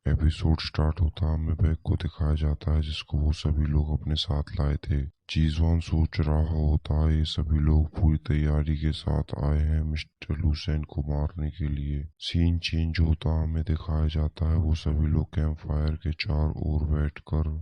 Episode start होता हमें bag को दिखाया जाता है जिसको वो सभी लोग अपने साथ लाए थे। जीजवान सोच रहा होता है ये सभी लोग पूरी तैयारी के साथ आए हैं मिस्टर लूसेन को मारने के लिए। सीन चेंज होता हमें दिखाया जाता है वो सभी लोग कैंप फायर के चार ओर बैठकर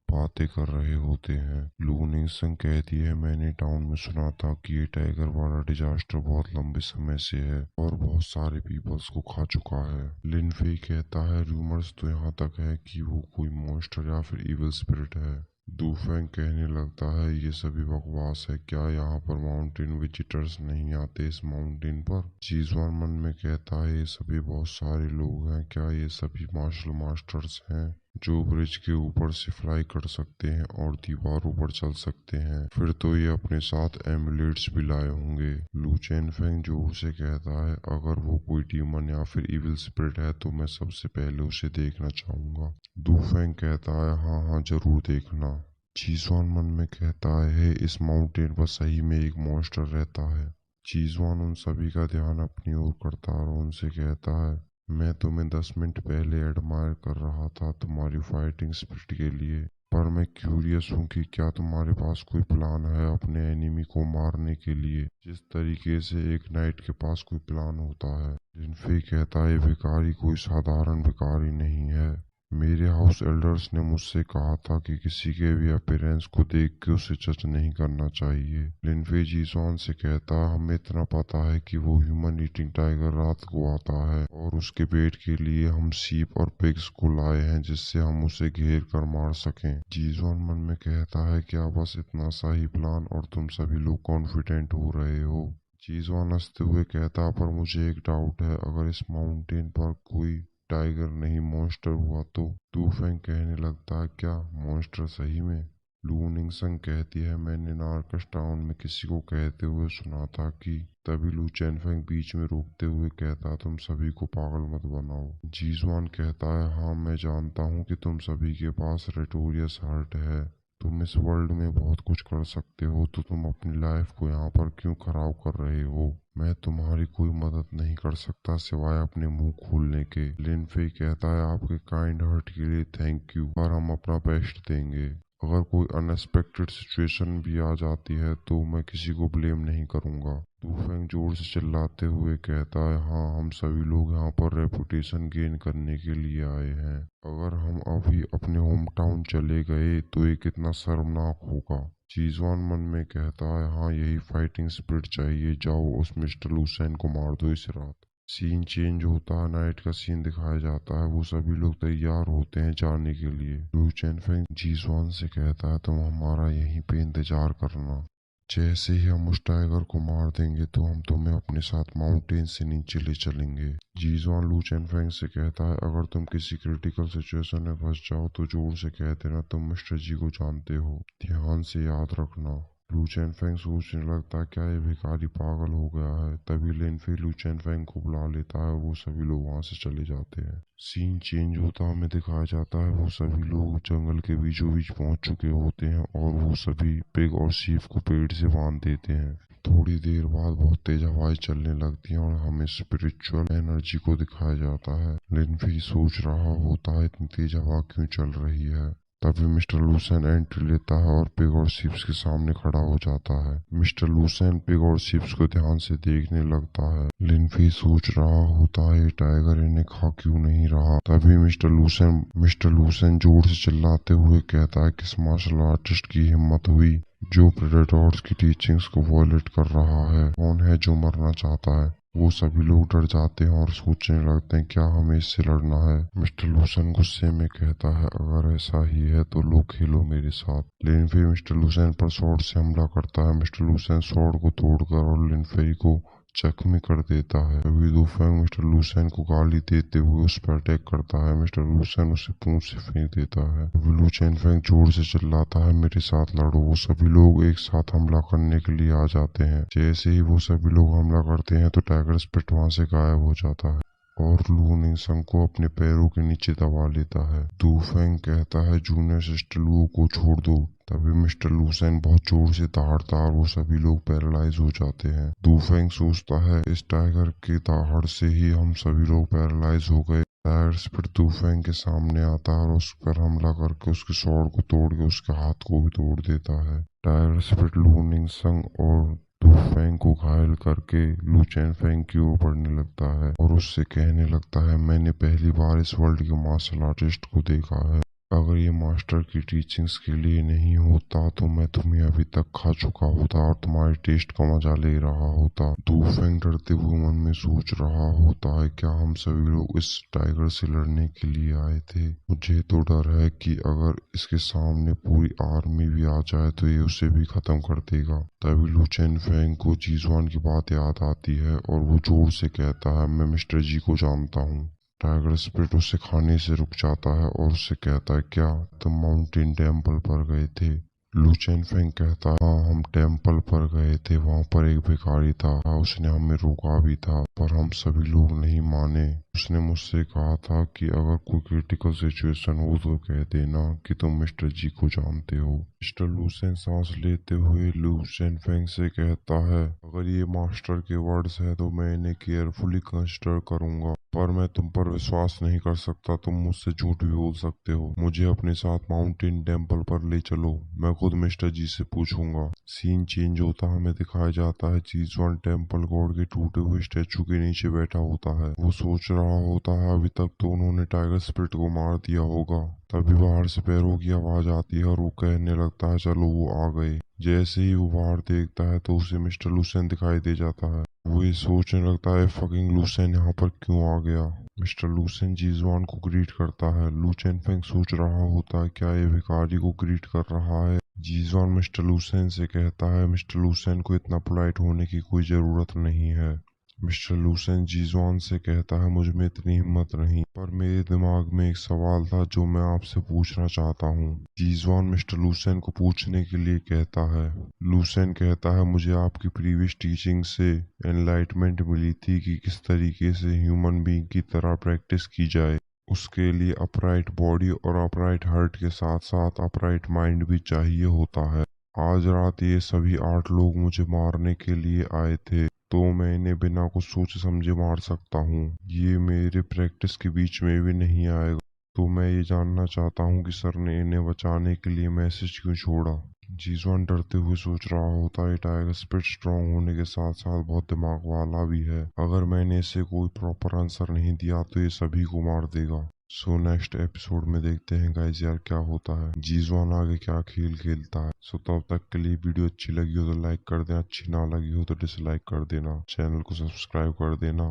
बातें कर रहे होते हैं। लू निंगसन कहती है मैंने टाउन में सुना था कि ये टाइगर वाला डिजास्टर बहुत लंबे समय से है और बहुत सारे पीपल्स को खा चुका है। लिन फे कहता है रूमर्स तो यहाँ तक है कि वो कोई मॉन्स्टर या फिर इविल स्पिरिट है। दूफेंग कहने लगता है ये सभी बकवास है, क्या यहाँ पर माउंटेन विजिटर्स नहीं आते इस माउंटेन पर। जीजवान मन में कहता है ये सभी बहुत सारे लोग हैं, क्या ये सभी मार्शल मास्टर्स हैं जो ब्रिज के ऊपर से फ्लाई कर सकते हैं और दीवारों पर चल सकते हैं, फिर तो ये अपने साथ एमुलेट्स भी लाए होंगे। लू चेनफेंग जोर से कहता है अगर वो कोई डीमन या फिर इविल स्पिरिट है तो मैं सबसे पहले उसे देखना चाहूंगा। दूफेंग कहता है हाँ हाँ जरूर देखना। चीजवान मन में कहता है इस माउंटेन पर सही में एक मॉन्स्टर रहता है। चीजवान उन सभी का ध्यान अपनी ओर करता है और उनसे कहता है मैं तुम्हें 10 मिनट पहले एडमायर कर रहा था तुम्हारी फाइटिंग स्पिरिट के लिए, पर मैं क्यूरियस हूँ कि क्या तुम्हारे पास कोई प्लान है अपने एनिमी को मारने के लिए जिस तरीके से एक नाइट के पास कोई प्लान होता है। लिनफे कहता है भिखारी कोई साधारण भिखारी नहीं है, मेरे हाउस एल्डर्स ने मुझसे कहा था कि किसी के भी अपीयरेंस को देख के उसे जज नहीं करना चाहिए। लिनफे जीसॉन से कहता है हमें इतना पता है कि वो ह्यूमन ईटिंग टाइगर रात को आता है और उसके पेट के लिए हम सीप और पिग्स को लाए हैं जिससे हम उसे घेर कर मार सकें। जीसॉन मन में कहता है क्या बस इतना सा ही प्लान और तुम सभी लोग कॉन्फिडेंट हो रहे हो। जीसॉन हंसते हुए कहता पर मुझे एक डाउट है, अगर इस माउंटेन पर कोई टाइगर नहीं मॉन्स्टर हुआ तो। दूफेंग कहने लगता है क्या मॉन्स्टर सही में। लू निंगसन कहती है मैंने नार्कस टाउन में किसी को कहते हुए सुना था कि। तभी लू चेनफेंग बीच में रोकते हुए कहता तुम सभी को पागल मत बनाओ। जीजवान कहता है हाँ मैं जानता हूँ कि तुम सभी के पास रेटोरियस हार्ट है, तुम इस वर्ल्ड में बहुत कुछ कर सकते हो, तो तुम अपनी लाइफ को यहाँ पर क्यों खराब कर रहे हो। मैं तुम्हारी कोई मदद नहीं कर सकता सिवाय अपने मुंह खोलने के। लिनफे कहता है आपके काइंड हार्ट के लिए थैंक यू, पर हम अपना बेस्ट देंगे। अगर कोई अनएक्सपेक्टेड सिचुएशन भी आ जाती है तो मैं किसी को ब्लेम नहीं करूंगा। दूफेंग जोर से चिल्लाते हुए कहता है हाँ हम सभी लोग यहाँ पर रेपुटेशन गेन करने के लिए आए हैं, अगर हम अभी अपने होम टाउन चले गए तो ये कितना शर्मनाक होगा। चीजवान मन में कहता है हाँ यही फाइटिंग स्पिरिट चाहिए, जाओ उस मिस्टर लूसेन को मार दो इस रात। सीन चेंज होता है, नाइट का सीन दिखाया जाता है, वो सभी लोग तैयार होते हैं जाने के लिए। लू चेनफेंग जीसवान से कहता है तुम हमारा यहीं पे इंतजार करना, जैसे ही हम उस टाइगर को मार देंगे तो हम तुम्हें अपने साथ माउंटेन से नीचे ले चलेंगे। जीजवान लू चेनफेंग से कहता है अगर तुम किसी क्रिटिकल सिचुएशन में फंस जाओ तो जोर से कह देना तुम मिस्टर जी को जानते हो, ध्यान से याद रखना। लू चेनफेंग सोचने लगता है क्या ये भिखारी पागल हो गया है। तभी लिनफे लू चेनफेंग को बुला लेता है और वो सभी लोग वहां से चले जाते हैं। सीन चेंज होता हमें दिखाया जाता है वो सभी लोग जंगल के बीचों बीच पहुंच चुके होते हैं और वो सभी पिग और शीप को पेड़ से बांध देते हैं। थोड़ी देर बाद बहुत तेज हवाएं चलने लगती हैं और हमें स्पिरिचुअल एनर्जी को दिखाया जाता है। लिनफी सोच रहा होता है इतनी तेज हवा क्यों चल रही है। तभी मिस्टर लूसेन एंट्री लेता है और पिग और शिप्स के सामने खड़ा हो जाता है। मिस्टर लूसेन पिग और शिप्स को ध्यान से देखने लगता है। लिनफी सोच रहा होता है टाइगर इन्हें खा क्यों नहीं रहा। तभी मिस्टर लूसेन जोर से चिल्लाते हुए कहता है किस मार्शल आर्टिस्ट की हिम्मत हुई जो प्रेडेटर्स की टीचिंग्स को वॉयलेट कर रहा है, कौन है जो मरना चाहता है। वो सभी लोग डर जाते हैं और सोचने लगते हैं क्या हमें इससे लड़ना है। मिस्टर लूसेन गुस्से में कहता है अगर ऐसा ही है तो लो खेलो मेरे साथ। लिनफे मिस्टर लूसेन पर स्वॉर्ड से हमला करता है। मिस्टर लूसेन स्वॉर्ड को तोड़कर और लिनफे को जख्मी कर देता है। तभी दूफेंग मिस्टर लूसेन को गाली देते हुए उस पर अटैक करता है। मिस्टर लूसेन उसे पूंछ से फेंक देता है। लू चेनफेंग जोर से चिल्लाता है मेरे साथ लड़ो। वो सभी लोग एक साथ हमला करने के लिए आ जाते हैं। जैसे ही वो सभी लोग हमला करते हैं तो टाइगर स्पिरिट वहां से गायब हो जाता है और लू निंगसन को अपने पैरों के नीचे दबा लेता है। दूफेंग कहता है जूनियर सिस्टर लू को छोड़ दो। तभी मिस्टर लूसेन बहुत जोर से दहाड़ता और वो सभी लोग पैरालाइज हो जाते हैं। दूफेंग सोचता है इस टाइगर के दहाड़ से ही हम सभी लोग पैरालाइज हो गए, टाइगर स्पिट डूफेंग के सामने आता है और उस पर हमला करके उसके स्वॉर्ड को तोड़ के उसके हाथ को भी तोड़ देता है। टाइगर स्पिट लू निंगसंग और डूफेंग को घायल करके लू चेनफेंग की ओर बढ़ने लगता है और उससे कहने लगता है, मैंने पहली बार इस वर्ल्ड के मार्शल आर्टिस्ट को देखा है। अगर ये मास्टर की टीचिंग्स के लिए नहीं होता तो मैं तुम्हें अभी तक खा चुका होता और तुम्हारे टेस्ट का मजा ले रहा होता। डूफेंग डरते हुए मन में सोच रहा होता है, क्या हम सभी लोग इस टाइगर से लड़ने के लिए आए थे? मुझे तो डर है कि अगर इसके सामने पूरी आर्मी भी आ जाए तो ये उसे भी खत्म कर देगा। तभी लू चेनफेंग को जीजवान की बात याद आती है और वो जोर से कहता है, मैं मिस्टर जी को जानता हूँ। टाइगर स्पिरिट उसे खाने से रुक जाता है और उससे कहता है, क्या तुम माउंटेन टेम्पल पर गए थे? लू चेनफेंग कहता है, हाँ हम टेम्पल पर गए थे, वहाँ पर एक भिखारी था, उसने हमें रोका भी था पर हम सभी लोग नहीं माने। उसने मुझसे कहा था कि अगर कोई क्रिटिकल सिचुएशन हो तो कह देना कि तुम मिस्टर जी को जानते हो। मिस्टर लूसेन सांस लेते हुए लू चेनफेंग से कहता है, अगर ये मास्टर के वर्ड्स है तो मैं इन्हें केयरफुली कंसिडर करूंगा, पर मैं तुम पर विश्वास नहीं कर सकता। तुम मुझसे झूठ भी बोल सकते हो। मुझे अपने साथ माउंटेन टेम्पल पर ले चलो, मैं खुद मिस्टर जी से पूछूंगा। सीन चेंज होता हमें दिखाया जाता है जीजवान टेम्पल गॉड के टूटे हुए स्टेचू के नीचे बैठा होता है। वो सोच रहा होता है अभी तक तो उन्होंने टाइगर स्पिरिट को मार दिया होगा। तभी बाहर से पैरों की आवाज आती है और वो कहने लगता है, चलो वो आ गए। जैसे ही वो बाहर देखता है तो उसे मिस्टर लूसेन दिखाई दे जाता है। वो ये सोचने लगता है, फकिंग लूसेन यहाँ पर क्यों आ गया। मिस्टर लूसेन जीजवान को ग्रीट करता है। लू चेनफेंग सोच रहा होता है, क्या ये भिखारी को ग्रीट कर रहा है। जीजवान मिस्टर लूसेन से कहता है, मिस्टर लूसेन को इतना पोलाइट होने की कोई जरूरत नहीं है। मिस्टर लूसेन जीजवान से कहता है, मुझ में इतनी हिम्मत नहीं, पर मेरे दिमाग में एक सवाल था जो मैं आपसे पूछना चाहता हूँ। जीजवान मिस्टर लूसेन को पूछने के लिए कहता है। लूसेन कहता है, मुझे आपकी प्रीवियस टीचिंग से एनलाइटमेंट मिली थी कि किस तरीके से ह्यूमन बीइंग की तरह प्रैक्टिस की जाए। उसके लिए अपराइट बॉडी और अपराइट हार्ट के साथ साथ अपराइट माइंड भी चाहिए होता है। आज रात ये सभी 8 लोग मुझे मारने के लिए आए थे, तो मैं इन्हें बिना कुछ सोचे समझे मार सकता हूँ। ये मेरे प्रैक्टिस के बीच में भी नहीं आएगा। तो मैं ये जानना चाहता हूँ कि सर ने इन्हें बचाने के लिए मैसेज क्यों छोड़ा। जीजवान डरते हुए सोच रहा होता है, टाइगर स्पिरिट स्ट्रॉन्ग होने के साथ साथ बहुत दिमाग वाला भी है। अगर मैंने इसे कोई प्रॉपर आंसर नहीं दिया तो ये सभी को मार देगा। सो नेक्स्ट एपिसोड में देखते हैं गाइस यार क्या होता है, जीजवान आगे क्या खेल खेलता है। सो तब तक के लिए वीडियो अच्छी लगी हो तो लाइक कर देना, अच्छी ना लगी हो तो डिसलाइक कर देना, चैनल को सब्सक्राइब कर देना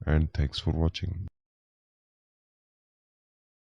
एंड थैंक्स फॉर वॉचिंग।